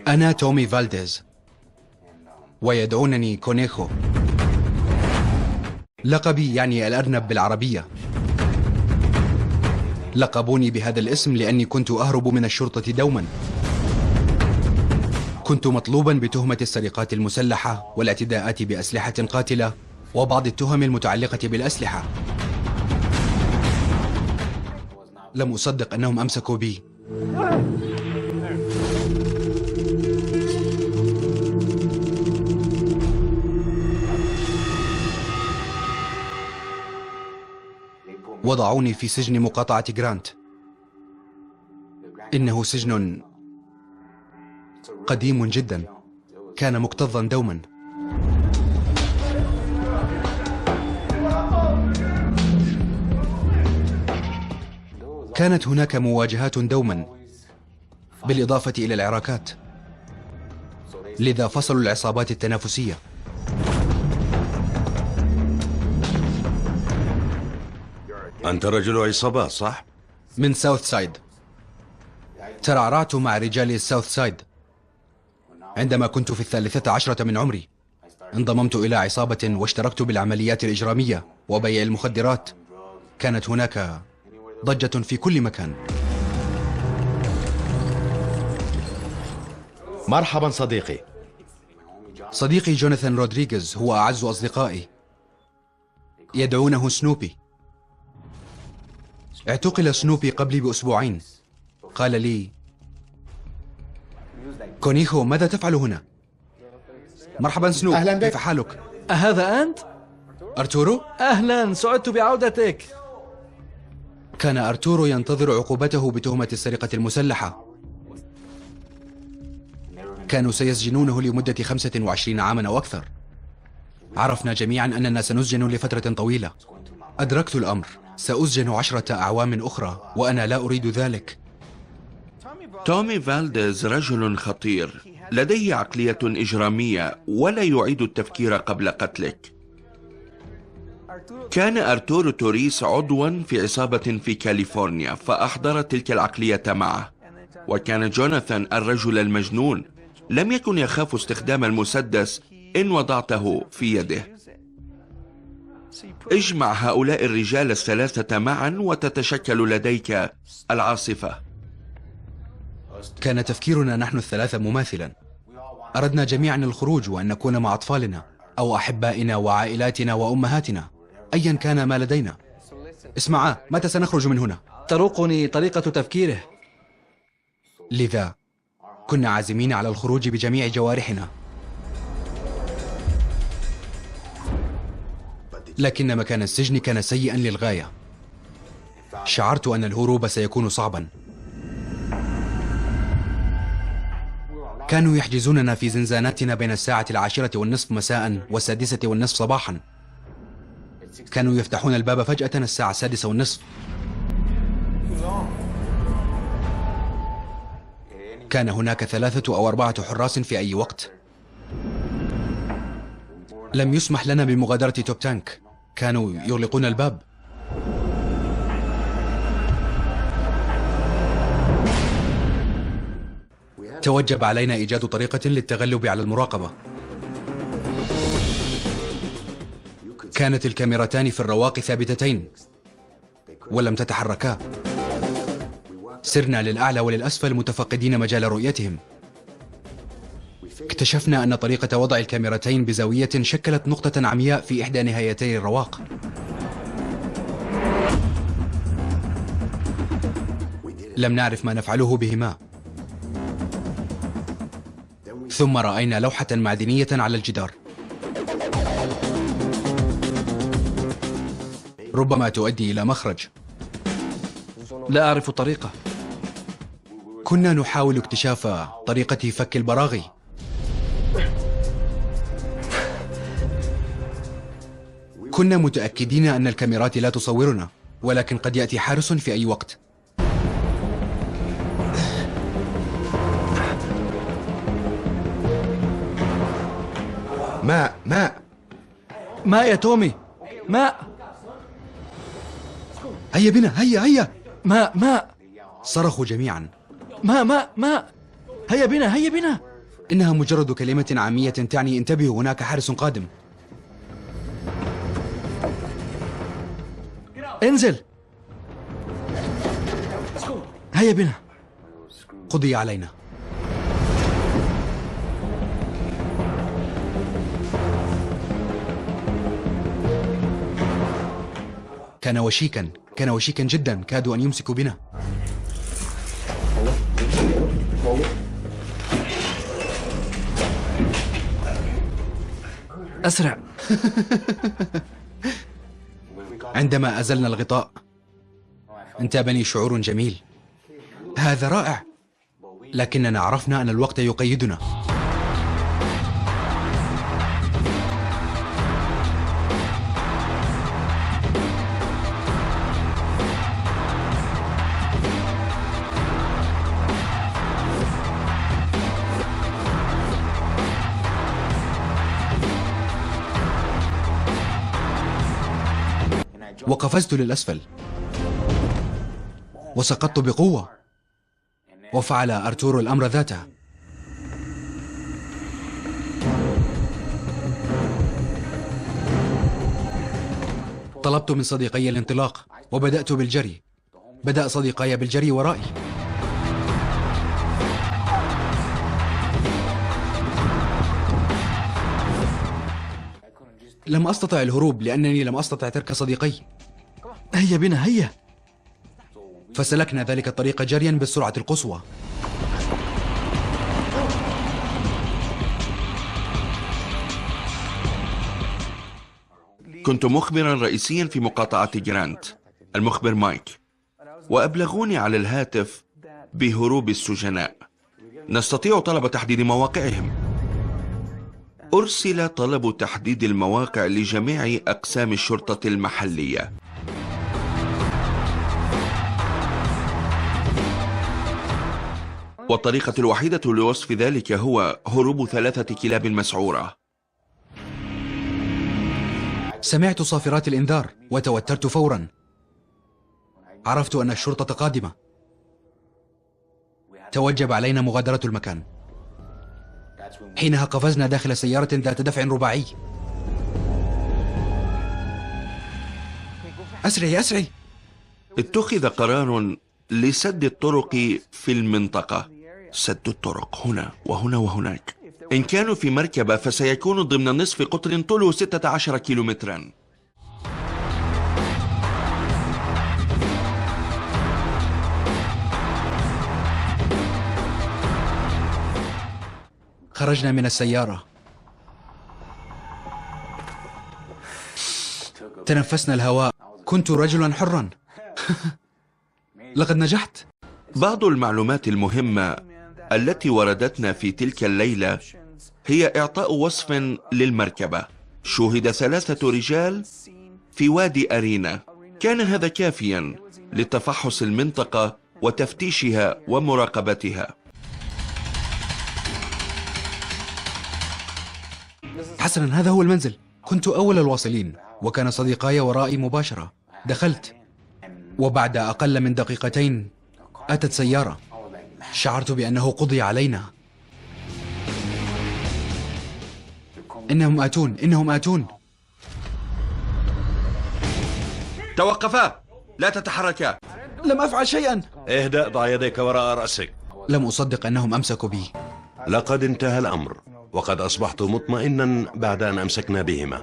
أنا تومي فالديز ويدعونني كونيخو. لقبي يعني الأرنب بالعربية. لقبوني بهذا الاسم لأني كنت أهرب من الشرطة دوما. كنت مطلوبا بتهمة السرقات المسلحة والاعتداءات بأسلحة قاتلة وبعض التهم المتعلقة بالأسلحة. لم أصدق أنهم أمسكوا بي. وضعوني في سجن مقاطعة جرانت. إنه سجن قديم جدا، كان مكتظا دوما. كانت هناك مواجهات دوما بالإضافة إلى العراكات، لذا فصلوا العصابات التنافسية. أنت رجل عصابات صح؟ من ساوث سايد. ترعرعت مع رجال الساوث سايد عندما كنت في 13 من عمري. انضممت إلى عصابة واشتركت بالعمليات الإجرامية وبيع المخدرات. كانت هناك ضجة في كل مكان. مرحبا صديقي. صديقي جوناثان رودريغيز هو أعز أصدقائي، يدعونه سنوبي. اعتقل سنوبي قبلي بأسبوعين. قال لي: كونيخو، ماذا تفعل هنا؟ مرحبا سنوب، أهلا بك. كيف حالك؟ أهذا أنت؟ أرتورو؟ أهلا، سعدت بعودتك. كان أرتورو ينتظر عقوبته بتهمة السرقة المسلحة. كانوا سيسجنونه لمدة 25 عاما أو أكثر. عرفنا جميعا أننا سنسجن لفترة طويلة. أدركت الأمر، سأسجن 10 أعوام أخرى وأنا لا أريد ذلك. تومي فالديز رجل خطير، لديه عقلية إجرامية ولا يعيد التفكير قبل قتلك. كان أرتورو توريس عضوا في عصابة في كاليفورنيا فأحضرت تلك العقلية معه. وكان جوناثان الرجل المجنون، لم يكن يخاف استخدام المسدس إن وضعته في يده. اجمع هؤلاء الرجال الثلاثة معا وتتشكل لديك العاصفة. كان تفكيرنا نحن الثلاثة مماثلا. أردنا جميعا الخروج وأن نكون مع أطفالنا أو أحبائنا وعائلاتنا وأمهاتنا، أيا كان ما لدينا. اسمعا، متى سنخرج من هنا؟ تروقني طريقة تفكيره. لذا كنا عازمين على الخروج بجميع جوارحنا، لكن مكان السجن كان سيئا للغاية. شعرت أن الهروب سيكون صعبا. كانوا يحجزوننا في زنزاناتنا بين 10:10 مساء و6:30 صباحا. كانوا يفتحون الباب فجأة 6:30. كان هناك 3 أو 4 حراس في أي وقت. لم يسمح لنا بمغادرة توب تانك، كانوا يغلقون الباب. توجب علينا إيجاد طريقة للتغلب على المراقبة. كانت الكاميرتان في الرواق ثابتتين ولم تتحركا. سرنا للأعلى وللأسفل متفقدين مجال رؤيتهم. اكتشفنا أن طريقة وضع الكاميرتين بزاوية شكلت نقطة عمياء في إحدى نهايتي الرواق. لم نعرف ما نفعله بهما. ثم رأينا لوحة معدنية على الجدار، ربما تؤدي إلى مخرج. لا أعرف الطريقة. كنا نحاول اكتشاف طريقة فك البراغي. كنا متأكدين أن الكاميرات لا تصورنا، ولكن قد يأتي حارس في أي وقت. ماء ماء ماء يا تومي، ماء. هيا بنا، هيا هيا. ماء ماء. صرخوا جميعا. ماء ماء ماء. هيا بنا، هيا بنا. إنها مجرد كلمة عامية تعني انتبهوا هناك حارس قادم. انزل. هيا بنا. قضي علينا. كان وشيكا جدا، كادوا أن يمسكوا بنا. أسرع. عندما أزلنا الغطاء انتابني شعور جميل. هذا رائع، لكننا عرفنا أن الوقت يقيدنا. وقفزت للأسفل وسقطت بقوة، وفعل أرتورو الأمر ذاته. طلبت من صديقي الانطلاق وبدأت بالجري. بدأ صديقي بالجري ورائي. لم أستطع الهروب لأنني لم أستطع ترك صديقي. هيا بنا، هيا. فسلكنا ذلك الطريق جريا بالسرعة القصوى. كنت مخبرا رئيسيا في مقاطعة جرانت، المخبر مايك، وأبلغوني على الهاتف بهروب السجناء. نستطيع طلب تحديد مواقعهم. أرسل طلب تحديد المواقع لجميع أقسام الشرطة المحلية. والطريقة الوحيدة لوصف ذلك هو هروب 3 كلاب مسعورة. سمعت صافرات الإنذار وتوترت فورا. عرفت أن الشرطة قادمة. توجب علينا مغادرة المكان. حينها قفزنا داخل سيارة ذات دفع رباعي. أسرعي أسرعي. اتخذ قرار لسد الطرق في المنطقة. سد الطرق هنا وهنا وهناك. إن كانوا في مركبة فسيكون ضمن نصف قطر طوله 16 كيلومترا. خرجنا من السيارة. تنفسنا الهواء. كنت رجلا حرا. لقد نجحت. بعض المعلومات المهمة التي وردتنا في تلك الليلة هي إعطاء وصف للمركبة. شوهد 3 رجال في وادي أرينا. كان هذا كافيا لتفحص المنطقة وتفتيشها ومراقبتها. حسنا، هذا هو المنزل. كنت أول الواصلين، وكان صديقاي ورائي مباشرة. دخلت، وبعد أقل من دقيقتين أتت سيارة. شعرت بأنه قضي علينا. إنهم آتون. توقفا، لا تتحركا. لم أفعل شيئا. اهدأ، ضع يديك وراء رأسك. لم أصدق أنهم أمسكوا بي. لقد انتهى الأمر، وقد أصبحت مطمئنا بعد أن أمسكنا بهما.